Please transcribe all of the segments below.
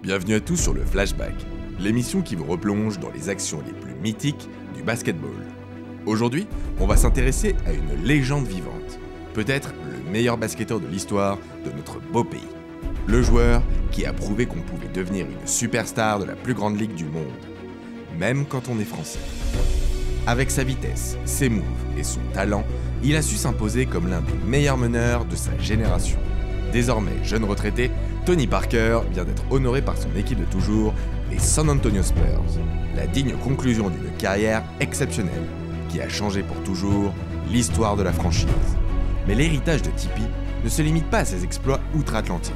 Bienvenue à tous sur le Flashback, l'émission qui vous replonge dans les actions les plus mythiques du basketball. Aujourd'hui, on va s'intéresser à une légende vivante, peut-être le meilleur basketteur de l'histoire de notre beau pays. Le joueur qui a prouvé qu'on pouvait devenir une superstar de la plus grande ligue du monde, même quand on est français. Avec sa vitesse, ses moves et son talent, il a su s'imposer comme l'un des meilleurs meneurs de sa génération. Désormais jeune retraité, Tony Parker vient d'être honoré par son équipe de toujours, les San Antonio Spurs. La digne conclusion d'une carrière exceptionnelle qui a changé pour toujours l'histoire de la franchise. Mais l'héritage de Tipi ne se limite pas à ses exploits outre-Atlantique.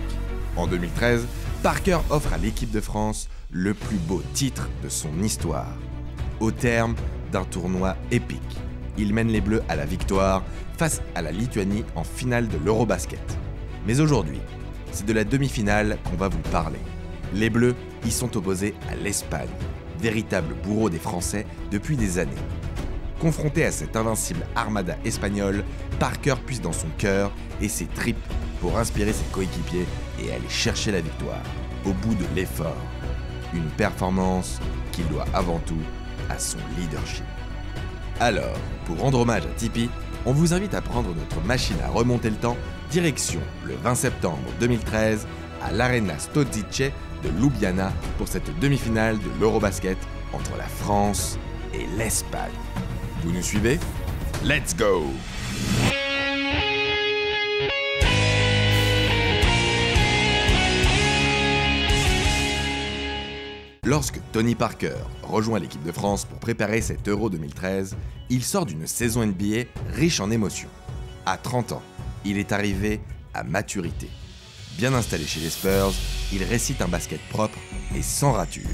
En 2013, Parker offre à l'équipe de France le plus beau titre de son histoire. Au terme d'un tournoi épique, il mène les Bleus à la victoire face à la Lituanie en finale de l'Eurobasket. Mais aujourd'hui, c'est de la demi-finale qu'on va vous parler. Les Bleus y sont opposés à l'Espagne, véritable bourreau des Français depuis des années. Confronté à cette invincible armada espagnole, Parker puise dans son cœur et ses tripes pour inspirer ses coéquipiers et aller chercher la victoire, au bout de l'effort. Une performance qu'il doit avant tout à son leadership. Alors, pour rendre hommage à Tipi, on vous invite à prendre notre machine à remonter le temps, direction le 20 septembre 2013 à l'Arena Stožice de Ljubljana pour cette demi-finale de l'Eurobasket entre la France et l'Espagne. Vous nous suivez? Let's go! Lorsque Tony Parker rejoint l'équipe de France pour préparer cet Euro 2013, il sort d'une saison NBA riche en émotions. À 30 ans, il est arrivé à maturité. Bien installé chez les Spurs, il récite un basket propre et sans rature.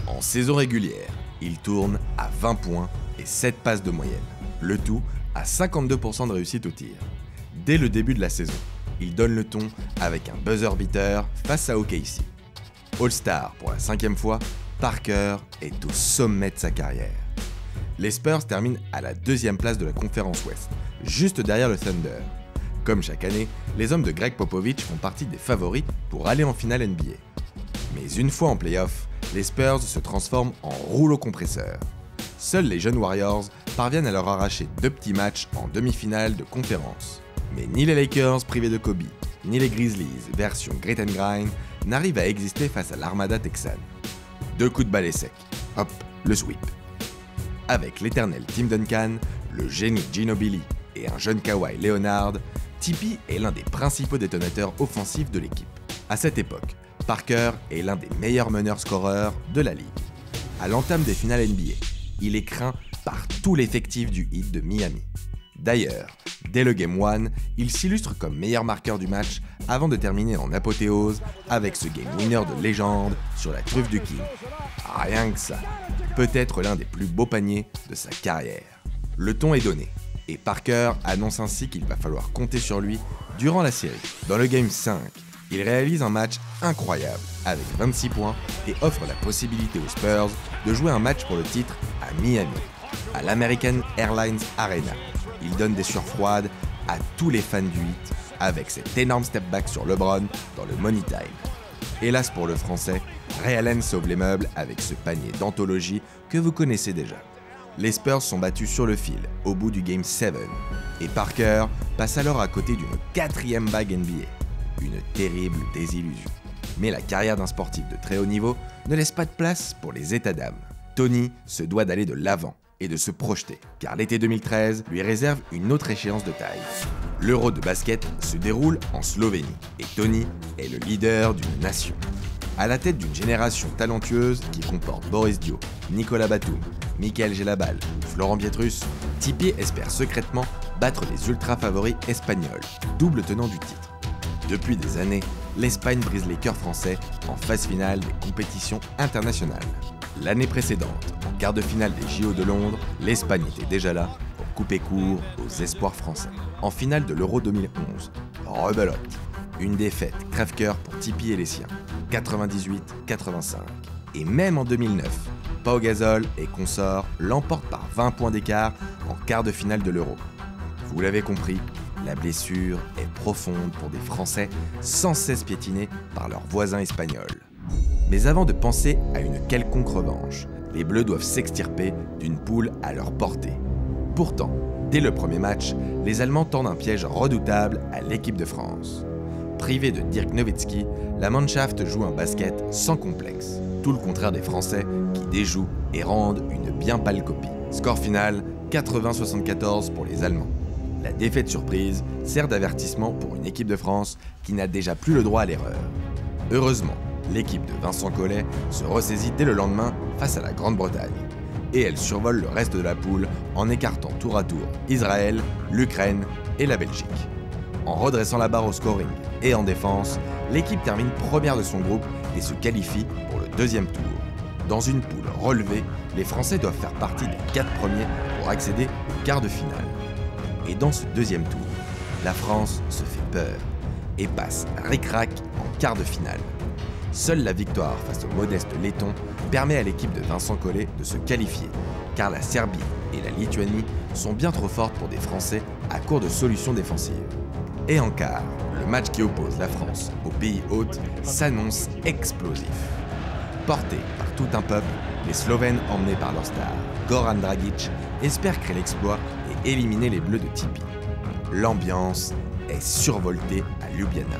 En saison régulière, il tourne à 20 points et 7 passes de moyenne, le tout à 52% de réussite au tir. Dès le début de la saison, il donne le ton avec un buzzer beater face à OKC. All-Star pour la 5e fois, Parker est au sommet de sa carrière. Les Spurs terminent à la 2e place de la conférence Ouest, juste derrière le Thunder. Comme chaque année, les hommes de Greg Popovich font partie des favoris pour aller en finale NBA. Mais une fois en play-off, les Spurs se transforment en rouleau compresseur. Seuls les jeunes Warriors parviennent à leur arracher 2 petits matchs en demi-finale de conférence. Mais ni les Lakers privés de Kobe, ni les Grizzlies version Grit and Grind n'arrivent à exister face à l'armada texane. 2 coups de balai sec, hop, le sweep. Avec l'éternel Tim Duncan, le génie Ginobili et un jeune Kawhi Leonard, Tipi est l'un des principaux détonateurs offensifs de l'équipe. À cette époque, Parker est l'un des meilleurs meneurs-scoreurs de la ligue. À l'entame des finales NBA, il est craint par tout l'effectif du Heat de Miami. D'ailleurs, dès le Game 1, il s'illustre comme meilleur marqueur du match avant de terminer en apothéose avec ce game winner de légende sur la truffe du King. Rien que ça, peut-être l'un des plus beaux paniers de sa carrière. Le ton est donné, et Parker annonce ainsi qu'il va falloir compter sur lui durant la série. Dans le Game 5, il réalise un match incroyable avec 26 points et offre la possibilité aux Spurs de jouer un match pour le titre à Miami, à l'American Airlines Arena. Il donne des sueurs froides à tous les fans du Heat avec cet énorme step back sur LeBron dans le Money Time. Hélas pour le français, Ray Allen sauve les meubles avec ce panier d'anthologie que vous connaissez déjà. Les Spurs sont battus sur le fil au bout du Game 7 et Parker passe alors à côté d'une 4e bague NBA. Une terrible désillusion. Mais la carrière d'un sportif de très haut niveau ne laisse pas de place pour les états d'âme. Tony se doit d'aller de l'avant et de se projeter, car l'été 2013 lui réserve une autre échéance de taille. L'Euro de basket se déroule en Slovénie, et Tony est le leader d'une nation. À la tête d'une génération talentueuse qui comporte Boris Dio, Nicolas Batum, Michael Gelabal, Florent Pietrus, Tipi espère secrètement battre les ultra-favoris espagnols, double tenant du titre. Depuis des années, l'Espagne brise les cœurs français en phase finale des compétitions internationales. L'année précédente, en quart de finale des JO de Londres, l'Espagne était déjà là pour couper court aux espoirs français. En finale de l'Euro 2011, rebelote, une défaite crève-cœur pour Tipi et les siens, 98-85. Et même en 2009, Pau Gasol et consorts l'emportent par 20 points d'écart en quart de finale de l'Euro. Vous l'avez compris, la blessure est profonde pour des Français sans cesse piétinés par leurs voisins espagnols. Mais avant de penser à une quelconque revanche, les Bleus doivent s'extirper d'une poule à leur portée. Pourtant, dès le premier match, les Allemands tendent un piège redoutable à l'équipe de France. Privée de Dirk Nowitzki, la Mannschaft joue un basket sans complexe, tout le contraire des Français qui déjouent et rendent une bien pâle copie. Score final, 80-74 pour les Allemands. La défaite surprise sert d'avertissement pour une équipe de France qui n'a déjà plus le droit à l'erreur. Heureusement, l'équipe de Vincent Collet se ressaisit dès le lendemain face à la Grande-Bretagne. Et elle survole le reste de la poule en écartant tour à tour Israël, l'Ukraine et la Belgique. En redressant la barre au scoring et en défense, l'équipe termine première de son groupe et se qualifie pour le deuxième tour. Dans une poule relevée, les Français doivent faire partie des 4 premiers pour accéder au quart de finale. Et dans ce deuxième tour, la France se fait peur et passe ric-rac en quart de finale. Seule la victoire face au modeste Letton permet à l'équipe de Vincent Collet de se qualifier, car la Serbie et la Lituanie sont bien trop fortes pour des Français à court de solutions défensives. Et en quart, le match qui oppose la France au pays hôte s'annonce explosif. Portés par tout un peuple, les Slovènes, emmenés par leur star, Goran Dragic, espèrent créer l'exploit et éliminer les Bleus de Tipi. L'ambiance est survoltée à Ljubljana.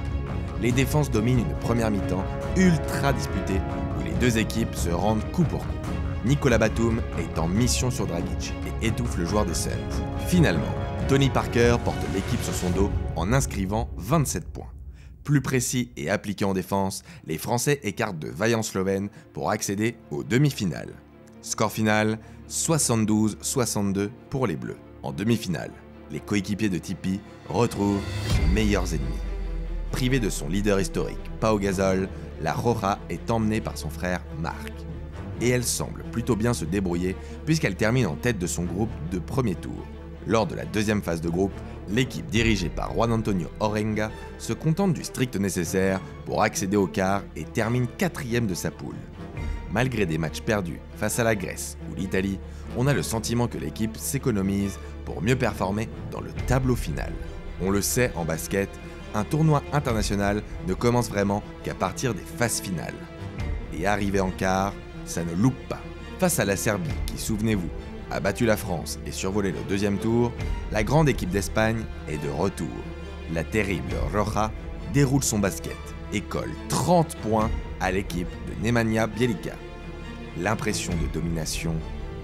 Les défenses dominent une première mi-temps ultra disputée où les deux équipes se rendent coup pour coup. Nicolas Batum est en mission sur Dragic et étouffe le joueur des Suns. Finalement, Tony Parker porte l'équipe sur son dos en inscrivant 27 points. Plus précis et appliqué en défense, les Français écartent de vaillants Slovènes pour accéder aux demi-finales. Score final, 72-62 pour les Bleus. En demi-finale, les coéquipiers de Tipi retrouvent les meilleurs ennemis. Privée de son leader historique, Pau Gasol, la Roja est emmenée par son frère Marc. Et elle semble plutôt bien se débrouiller puisqu'elle termine en tête de son groupe de premier tour. Lors de la deuxième phase de groupe, l'équipe dirigée par Juan Antonio Orenga se contente du strict nécessaire pour accéder au quart et termine 4e de sa poule. Malgré des matchs perdus face à la Grèce ou l'Italie, on a le sentiment que l'équipe s'économise pour mieux performer dans le tableau final. On le sait en basket, un tournoi international ne commence vraiment qu'à partir des phases finales. Et arrivé en quart, ça ne loupe pas. Face à la Serbie qui, souvenez-vous, a battu la France et survolé le deuxième tour, la grande équipe d'Espagne est de retour. La terrible Roja déroule son basket et colle 30 points à l'équipe de Nemanja Bjelica. L'impression de domination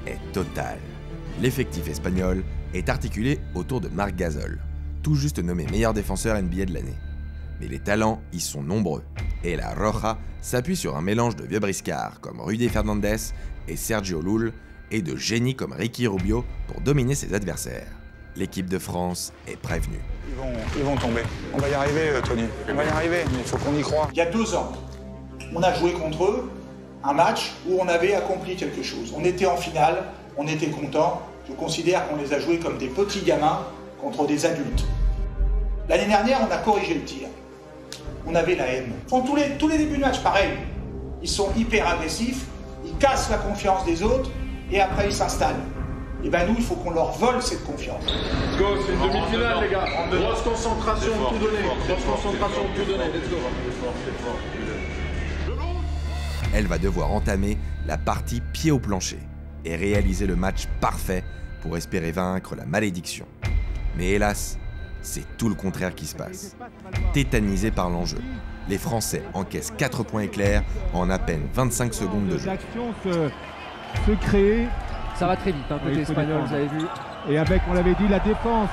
est totale. L'effectif espagnol est articulé autour de Marc Gasol, tout juste nommé meilleur défenseur NBA de l'année. Mais les talents y sont nombreux, et la Roja s'appuie sur un mélange de vieux briscards comme Rudy Fernandez et Sergio Llull, et de génies comme Ricky Rubio pour dominer ses adversaires. L'équipe de France est prévenue. Ils vont tomber. On va y arriver, Tony. On va y arriver, mais il faut qu'on y croie. Il y a 2 ans, on a joué contre eux un match où on avait accompli quelque chose. On était en finale, on était contents. Je considère qu'on les a joués comme des petits gamins contre des adultes. L'année dernière, on a corrigé le tir. On avait la haine. Tous les débuts de match, pareil. Ils sont hyper agressifs, ils cassent la confiance des autres et après ils s'installent. Et ben nous, il faut qu'on leur vole cette confiance. Let's go, c'est une demi-finale les gars. Grosse concentration, tout donner. Grosse concentration, tout donner. Let's go. Elle va devoir entamer la partie pied au plancher et réaliser le match parfait pour espérer vaincre la malédiction. Mais hélas, c'est tout le contraire qui se passe. Tétanisés par l'enjeu, les Français encaissent 4 points éclairs en à peine 25 secondes de jeu. L'action se crée. Ça va très vite, côté espagnol, vous avez vu. Et avec, on l'avait dit, la défense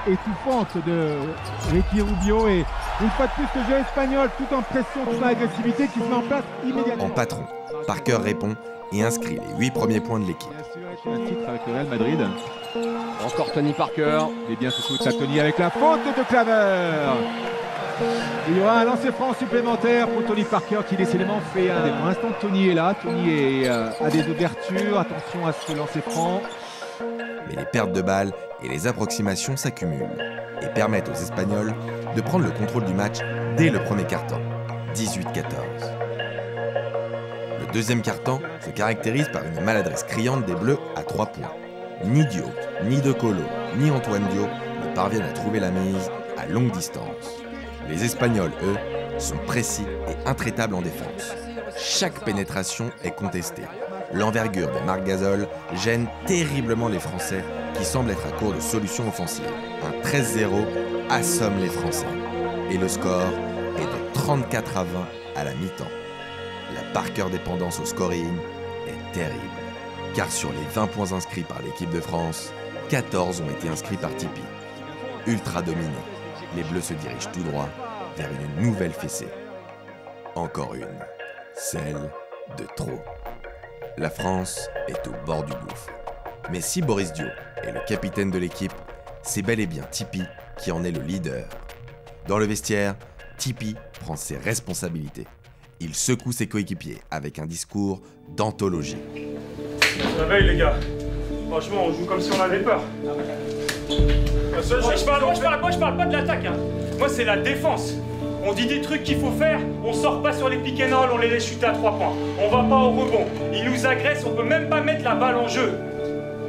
étouffante de Ricky Rubio. Et une fois de plus, le jeu espagnol, tout en pression, tout en agressivité, qui se met en place immédiatement. En patron, Parker répond et inscrit les 8 premiers points de l'équipe. Un titre avec le Real Madrid. Encore Tony Parker. Il est bien ce coup de Ça Tony avec la faute de Claver. Il y aura un lancer franc supplémentaire pour Tony Parker qui décidément fait un des. Pour l'instant, Tony est là. Tony a des ouvertures. Attention à ce lancer franc. Mais les pertes de balles et les approximations s'accumulent et permettent aux Espagnols de prendre le contrôle du match dès le premier quart-temps, 18-14. Le deuxième quart-temps se caractérise par une maladresse criante des Bleus à 3 points. Ni Diop, ni De Colo, ni Antoine Dio ne parviennent à trouver la mise à longue distance. Les Espagnols, eux, sont précis et intraitables en défense. Chaque pénétration est contestée. L'envergure de Marc Gasol gêne terriblement les Français qui semblent être à court de solutions offensives. Un 13-0 assomme les Français. Et le score est de 34-20 à la mi-temps. La Parker dépendance au scoring est terrible. Car sur les 20 points inscrits par l'équipe de France, 14 ont été inscrits par Tipi. Ultra dominés, les Bleus se dirigent tout droit vers une nouvelle fessée. Encore une, celle de trop. La France est au bord du gouffre. Mais si Boris Dio est le capitaine de l'équipe, c'est bel et bien Tipi qui en est le leader. Dans le vestiaire, Tipi prend ses responsabilités. Il secoue ses coéquipiers avec un discours d'anthologie. On se réveille les gars. Franchement, on joue comme si on avait peur. Moi, je parle pas de l'attaque. Hein. Moi, c'est la défense. On dit des trucs qu'il faut faire, on sort pas sur les pick and roll, on les laisse chuter à 3 points. On va pas au rebond. Ils nous agressent, on peut même pas mettre la balle en jeu.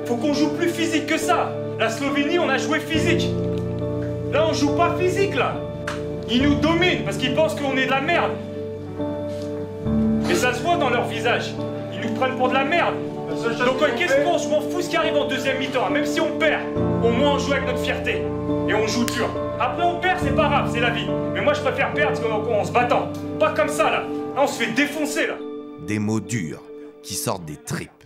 Faut qu'on joue plus physique que ça. La Slovénie, on a joué physique. Là, on joue pas physique, là. Ils nous dominent parce qu'ils pensent qu'on est de la merde. Et ça se voit dans leur visage. Ils nous prennent pour de la merde. Donc qu'est-ce qu'on... Je m'en fous ce qui arrive en deuxième mi-temps. Même si on perd, au moins on joue avec notre fierté. Et on joue dur. Après on perd, c'est pas grave, c'est la vie. Mais moi je préfère perdre en se battant. Pas comme ça là. Là on se fait défoncer là. Des mots durs qui sortent des tripes.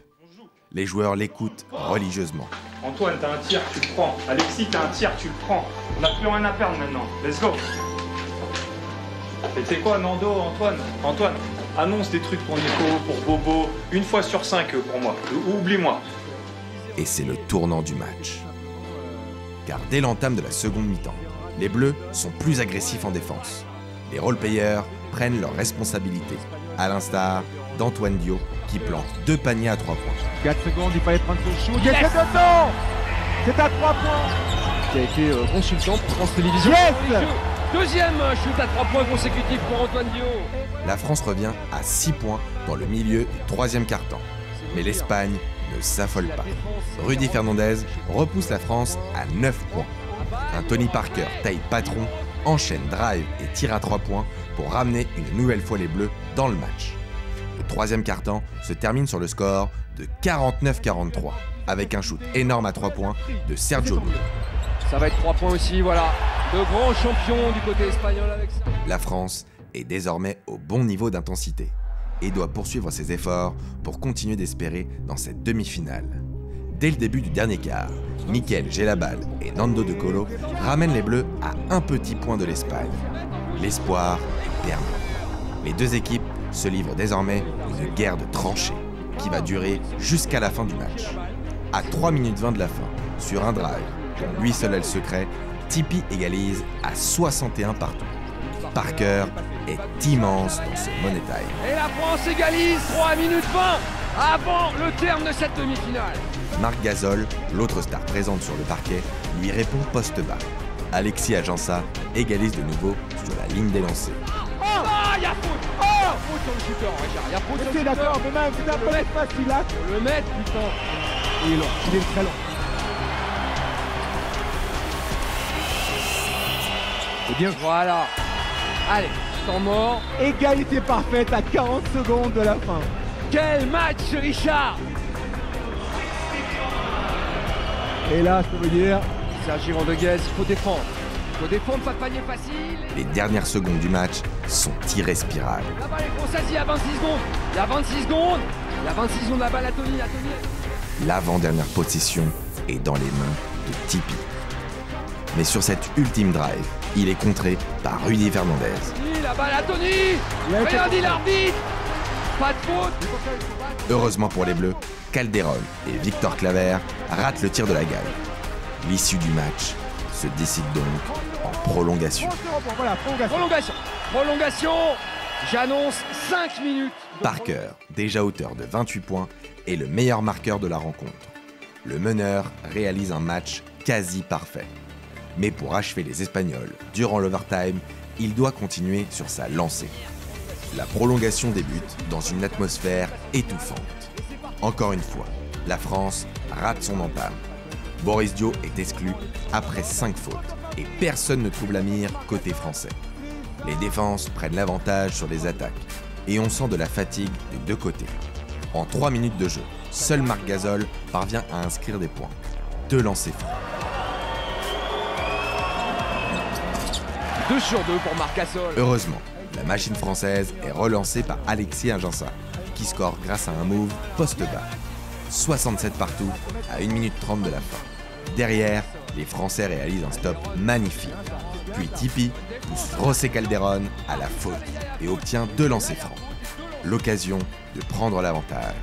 Les joueurs l'écoutent religieusement. Antoine, t'as un tir, tu le prends. Alexis, t'as un tir, tu le prends. On n'a plus rien à perdre maintenant. Let's go. Et tu sais quoi, Nando, Antoine, annonce des trucs pour Nico, pour Bobo, 1 fois sur 5 pour moi. Oublie-moi. Et c'est le tournant du match. Car dès l'entame de la seconde mi-temps, les Bleus sont plus agressifs en défense. Les role-players prennent leurs responsabilités, à l'instar d'Antoine Dio qui plante 2 paniers à 3 points. 4 secondes, il fallait prendre son shoot. Yes, c'est à 3 points. Qui a été consultant pour France Télévisions. Yes. Deuxième shoot à 3 points consécutifs pour Antoine Dio. La France revient à 6 points dans le milieu du 3e quart-temps. Mais l'Espagne ne s'affole pas. Rudy Fernandez repousse la France à 9 points. Un Tony Parker taille patron, enchaîne drive et tire à 3 points pour ramener une nouvelle fois les Bleus dans le match. Le 3e quart-temps se termine sur le score de 49-43 avec un shoot énorme à 3 points de Sergio Llull. Ça va être 3 points aussi, voilà. De grands champions du côté espagnol avec ça. La France est désormais au bon niveau d'intensité et doit poursuivre ses efforts pour continuer d'espérer dans cette demi-finale. Dès le début du dernier quart, Mikel Gelabal et Nando De Colo ramènent les Bleus à un petit point de l'Espagne. L'espoir est permis. Les deux équipes se livrent désormais une guerre de tranchées qui va durer jusqu'à la fin du match. À 3 minutes 20 de la fin, sur un drive dont lui seul a le secret, Tipi égalise à 61 partout. Parker est immense dans ce Money Time. Et la France égalise 3 minutes 20 avant le terme de cette demi-finale. Marc Gasol, l'autre star présente sur le parquet, lui répond poste bas. Alexis Agença égalise de nouveau sur la ligne des lancers. Ah, y'a faute! Oh! Faute sur le shooter, Richard, y'a faute sur le shooter. C'est d'accord, mais même, c'est un peu facile là. Faut le mettre, putain. Il est long, il est très long. C'est bien. Voilà. Allez, temps mort. Égalité parfaite à 40 secondes de la fin. Quel match, Richard! Et là, je peux vous dire... Sergi Rodriguez, il faut défendre. Il faut défendre, pas de panier facile. Les dernières secondes du match sont irrespirables. La balle est française, il y a 26 secondes. Il y a 26 secondes. Il y a 26 secondes, la balle à Tony. L'avant-dernière possession est dans les mains de Tipi. Mais sur cette ultime drive, il est contré par Rudy Fernandez. La balle à Tony. Rien dit l'arbitre. Pas de faute. Heureusement pour les Bleus, Calderon et Victor Claver ratent le tir de la gagne. L'issue du match se décide donc en prolongation. Voilà, Prolongation. J'annonce 5 minutes. Parker, déjà auteur de 28 points, est le meilleur marqueur de la rencontre. Le meneur réalise un match quasi parfait. Mais pour achever les Espagnols durant l'overtime, il doit continuer sur sa lancée. La prolongation débute dans une atmosphère étouffante. Encore une fois, la France rate son entame. Boris Dio est exclu après 5 fautes et personne ne trouve la mire côté français. Les défenses prennent l'avantage sur les attaques. et on sent de la fatigue des deux côtés. En 3 minutes de jeu, seul Marc Gasol parvient à inscrire des points. 2 lancers francs. 2 sur 2 pour Marc Gasol. Heureusement, la machine française est relancée par Alexis Ingensa, qui score grâce à un move poste bas. 67 partout à 1 minute 30 de la fin. Derrière, les Français réalisent un stop magnifique. Puis Tipi pousse José Calderón à la faute et obtient 2 lancers francs. L'occasion de prendre l'avantage.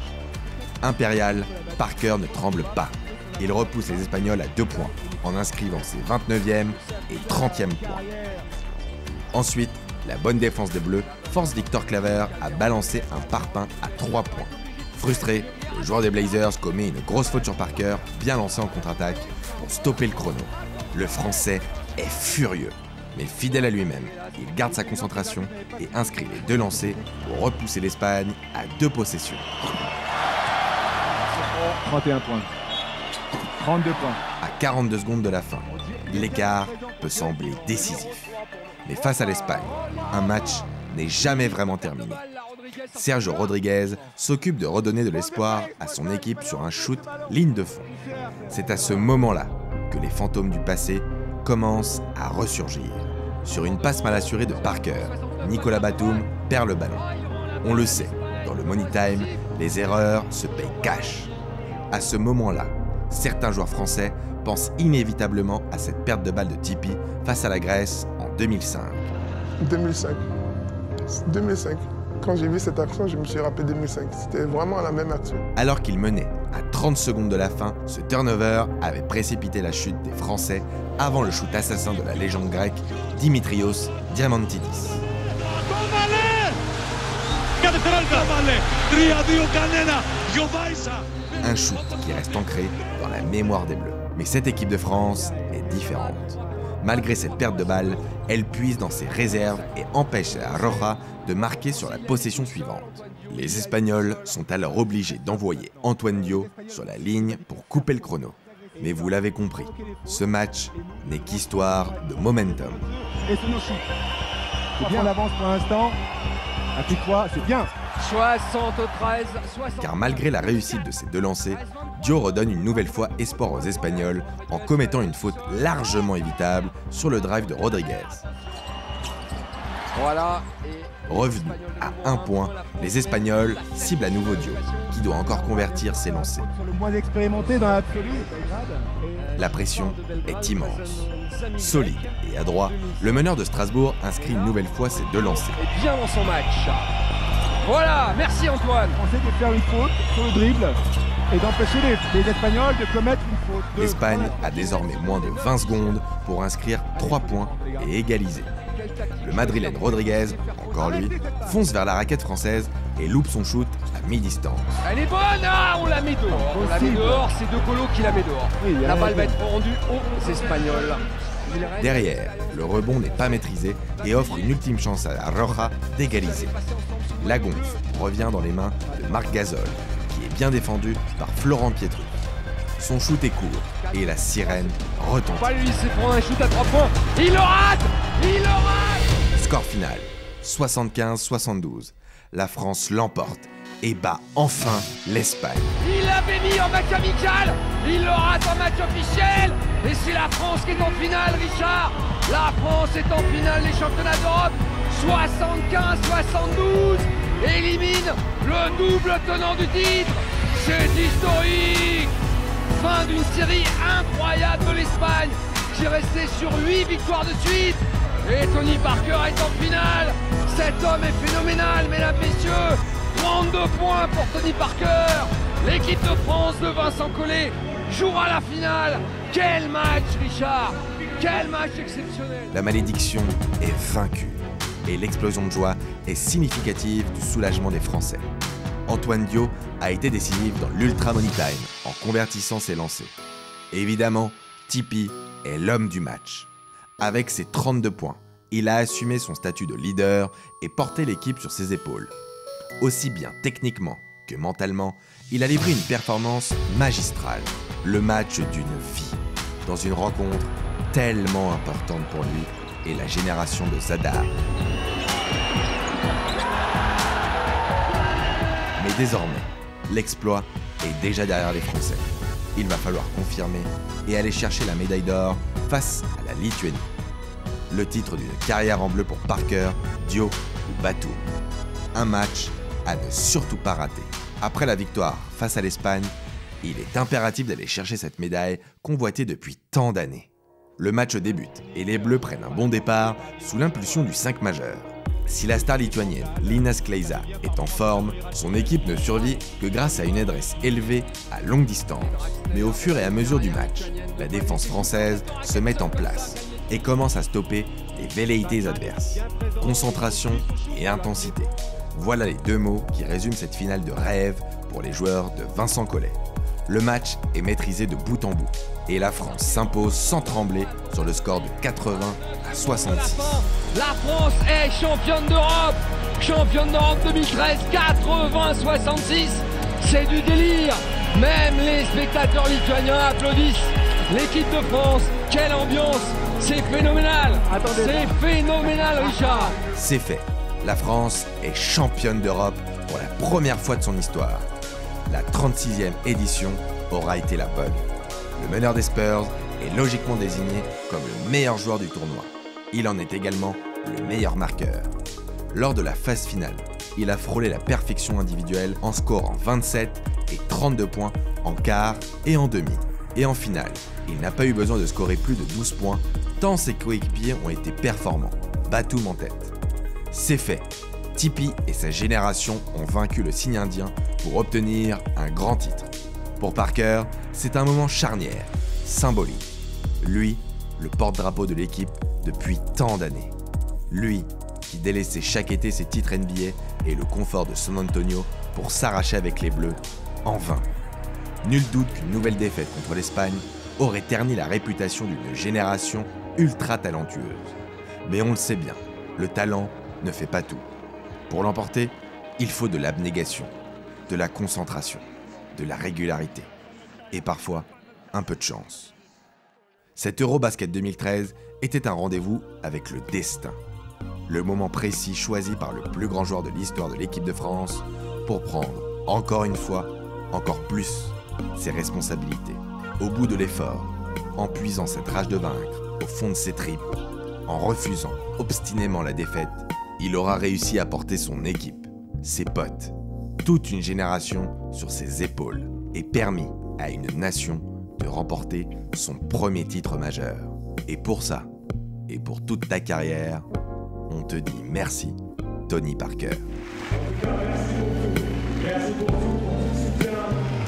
Impérial, Parker ne tremble pas. Il repousse les Espagnols à 2 points en inscrivant ses 29e et 30e points. Ensuite, la bonne défense des Bleus force Victor Claver à balancer un parpaing à 3 points. Frustré, le joueur des Blazers commet une grosse faute sur Parker, bien lancé en contre-attaque, pour stopper le chrono. Le Français est furieux, mais fidèle à lui-même. Il garde sa concentration et inscrit les 2 lancers pour repousser l'Espagne à 2 possessions. 31 points. 32 points. À 42 secondes de la fin, l'écart peut sembler décisif. Mais face à l'Espagne, un match n'est jamais vraiment terminé. Sergio Rodriguez s'occupe de redonner de l'espoir à son équipe sur un shoot ligne de fond. C'est à ce moment-là que les fantômes du passé commencent à ressurgir. Sur une passe mal assurée de Parker, Nicolas Batum perd le ballon. On le sait, dans le money time, les erreurs se payent cash. À ce moment-là, certains joueurs français pensent inévitablement à cette perte de balle de Tipi face à la Grèce en 2005. 2005. Quand j'ai vu cette action, je me suis rappelé 2005. C'était vraiment la même action. Alors qu'il menait à 30 secondes de la fin, ce turnover avait précipité la chute des Français avant le shoot assassin de la légende grecque Dimitrios Diamantidis. Un shoot qui reste ancré dans la mémoire des Bleus. Mais cette équipe de France est différente. Malgré cette perte de balle, elle puise dans ses réserves et empêche la Roja de marquer sur la possession suivante. Les Espagnols sont alors obligés d'envoyer Antoine Dio sur la ligne pour couper le chrono. Mais vous l'avez compris, ce match n'est qu'histoire de momentum. Et Sonoshi. C'est bien l'avance pour l'instant. Applique-toi, c'est bien. 73, 60. Car malgré la réussite de ces 2 lancers, Dio redonne une nouvelle fois espoir aux Espagnols en commettant une faute largement évitable sur le drive de Rodriguez. Voilà. Revenus à 1 point, les Espagnols ciblent à nouveau Dio, qui doit encore convertir ses lancers. Le moins expérimenté dans l'absolu. La pression est immense. Solide et adroit, le meneur de Strasbourg inscrit une nouvelle fois ses 2 lancers. Et bien dans son match. Voilà, merci Antoine. On sait de faire une faute sur le dribble et d'empêcher les Espagnols de commettre une faute. L'Espagne a désormais moins de 20 secondes pour inscrire 3 points et égaliser. Le Madrilène Rodriguez, encore lui, fonce vers la raquette française et loupe son shoot à mi-distance. Elle est bonne, ah, on la met dehors. On la met dehors, c'est De Colo qui la met dehors. Oui, la balle va être rendue aux Espagnols. Derrière, le rebond n'est pas maîtrisé et offre une ultime chance à la Roja d'égaliser. La gonfle revient dans les mains de Marc Gasol, qui est bien défendu par Florent Pietrus. Son shoot est court et la sirène retentit. Pas lui laisser prendre un shoot à 3 points. Il le rate. Il le rate. Score final, 75-72. La France l'emporte et bat enfin l'Espagne. Il l'avait mis en match amical. Il le rate en match officiel. Et c'est la France qui est en finale, Richard. La France est en finale des championnats d'Europe. 75-72. Élimine le double tenant du titre. C'est historique. Fin d'une série incroyable de l'Espagne, qui est restée sur 8 victoires de suite. Et Tony Parker est en finale. Cet homme est phénoménal, mesdames, messieurs. 32 points pour Tony Parker. L'équipe de France de Vincent Collet jouera la finale. Quel match, Richard. Quel match exceptionnel. La malédiction est vaincue et l'explosion de joie est significative du soulagement des Français. Antoine Dio a été décisif dans l'Ultra Money Time en convertissant ses lancers. Évidemment, Tipi est l'homme du match. Avec ses 32 points, il a assumé son statut de leader et porté l'équipe sur ses épaules. Aussi bien techniquement que mentalement, il a livré une performance magistrale, le match d'une vie, dans une rencontre tellement importante pour lui et la génération de Zadar. Mais désormais, l'exploit est déjà derrière les Français. Il va falloir confirmer et aller chercher la médaille d'or face à la Lituanie. Le titre d'une carrière en bleu pour Parker, Dio ou Batum. Un match à ne surtout pas rater. Après la victoire face à l'Espagne, il est impératif d'aller chercher cette médaille convoitée depuis tant d'années. Le match débute et les Bleus prennent un bon départ sous l'impulsion du 5 majeur. Si la star lituanienne Linas Kleiza est en forme, son équipe ne survit que grâce à une adresse élevée à longue distance. Mais au fur et à mesure du match, la défense française se met en place et commence à stopper les velléités adverses. Concentration et intensité. Voilà les deux mots qui résument cette finale de rêve pour les joueurs de Vincent Collet. Le match est maîtrisé de bout en bout et la France s'impose sans trembler sur le score de 80 à 66. La France est championne d'Europe 2013, 80-66. C'est du délire. Même les spectateurs lituaniens applaudissent. L'équipe de France, quelle ambiance. C'est phénoménal. C'est phénoménal, Richard. C'est fait. La France est championne d'Europe pour la première fois de son histoire. La 36e édition aura été la bonne. Le meneur des Spurs est logiquement désigné comme le meilleur joueur du tournoi. Il en est également le meilleur marqueur. Lors de la phase finale, il a frôlé la perfection individuelle en scorant 27 et 32 points en quart et en demi. Et en finale, il n'a pas eu besoin de scorer plus de 12 points tant ses coéquipiers ont été performants. Batum en tête. C'est fait. Tipi et sa génération ont vaincu le signe indien pour obtenir un grand titre. Pour Parker, c'est un moment charnière, symbolique. Lui, le porte-drapeau de l'équipe depuis tant d'années. Lui, qui délaissait chaque été ses titres NBA et le confort de San Antonio pour s'arracher avec les Bleus, en vain. Nul doute qu'une nouvelle défaite contre l'Espagne aurait terni la réputation d'une génération ultra talentueuse. Mais on le sait bien, le talent ne fait pas tout. Pour l'emporter, il faut de l'abnégation, de la concentration, de la régularité et parfois un peu de chance. Cet Eurobasket 2013 était un rendez-vous avec le destin. Le moment précis choisi par le plus grand joueur de l'histoire de l'équipe de France pour prendre, encore une fois, encore plus, ses responsabilités. Au bout de l'effort, en puisant cette rage de vaincre au fond de ses tripes, en refusant obstinément la défaite, il aura réussi à porter son équipe, ses potes, toute une génération sur ses épaules et permis à une nation de remporter son premier titre majeur. Et pour ça, et pour toute ta carrière, on te dit merci, Tony Parker. Merci beaucoup pour tout ce soutien,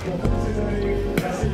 pour toutes ces années. Merci.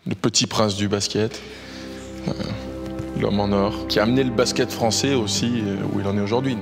Le petit prince du basket, l'homme en or, qui a amené le basket français aussi où il en est aujourd'hui.